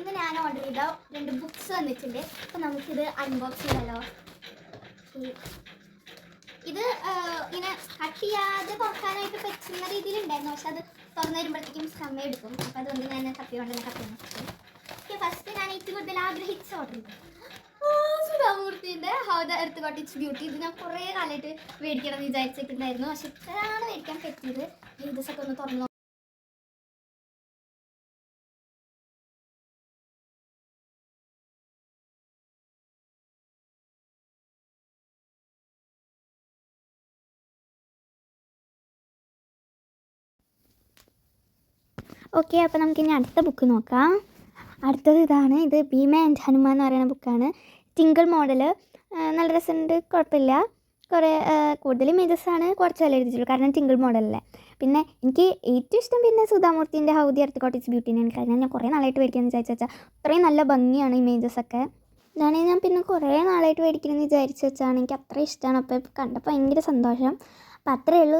ഇന്ന് ഞാൻ ഓർഡർ ചെയ്ത 2 ബുക്സ് വന്നിട്ടുണ്ട്. അപ്പോൾ നമുക്കിത് അൺബോക്സ് ചെയ്യാമല്ലോ. ഇത് ഇങ്ങനെ കട്ട് ചെയ്യാതെ തുറക്കാനായിട്ട് പറ്റുന്ന രീതിയിലുണ്ടായിരുന്നു, പക്ഷെ അത് തുറന്നു വരുമ്പോഴത്തേക്കും സമയം എടുക്കും. അപ്പോൾ അതുകൊണ്ട് ഞാൻ കപ്പിയോണ്ട് തന്നെ കപ്പി. ഫസ്റ്റ് ഞാൻ ഏറ്റവും കൂടുതൽ ആഗ്രഹിച്ച ഓർഡർ ചെയ്തു സുധാമൂർത്തിൻ്റെ how the earth got its beauty. ഇത് ഞാൻ കുറേ കാലമായിട്ട് മേടിക്കണം എന്ന് വിചാരിച്ചിട്ടുണ്ടായിരുന്നു, പക്ഷെ ഇത്രയാണ് മേടിക്കാൻ പറ്റിയത്. ഈ ദിവസമൊക്കെ ഒന്ന് തുറന്നു. ഓക്കെ, അപ്പോൾ നമുക്കിനി അടുത്ത ബുക്ക് നോക്കാം. അടുത്തത് ഇതാണ്. ഇത് ഭീമ ആൻഡ് ഹനുമാൻ എന്ന് പറയുന്ന ബുക്കാണ്. Twinkle model. നല്ല രസമുണ്ട്, കുഴപ്പമില്ല. കുറേ കൂടുതൽ ഇമേജസാണ്, കുറച്ച് വില എഴുതിയിട്ടുള്ളൂ, കാരണം ടിങ്കിൾ മോഡലല്ലേ. പിന്നെ എനിക്ക് ഏറ്റവും ഇഷ്ടം പിന്നെ സുധാമൂർത്തിൻ്റെ how the earth got its ബ്യൂട്ടിനെയാണ്. കാരണം ഞാൻ കുറേ നാളായിട്ട് മേടിക്കാമെന്ന് വിചാരിച്ചാൽ അത്രയും നല്ല ഭംഗിയാണ് ഇമേജസൊക്കെ. ഇതാണെങ്കിൽ ഞാൻ പിന്നെ കുറേ നാളായിട്ട് മേടിക്കണമെന്ന് വിചാരിച്ചു വെച്ചാണ്. എനിക്ക് അത്ര ഇഷ്ടമാണ്. അപ്പോൾ കണ്ടപ്പോൾ ഭയങ്കര സന്തോഷം. അപ്പോൾ അത്രയേ ഉള്ളൂ.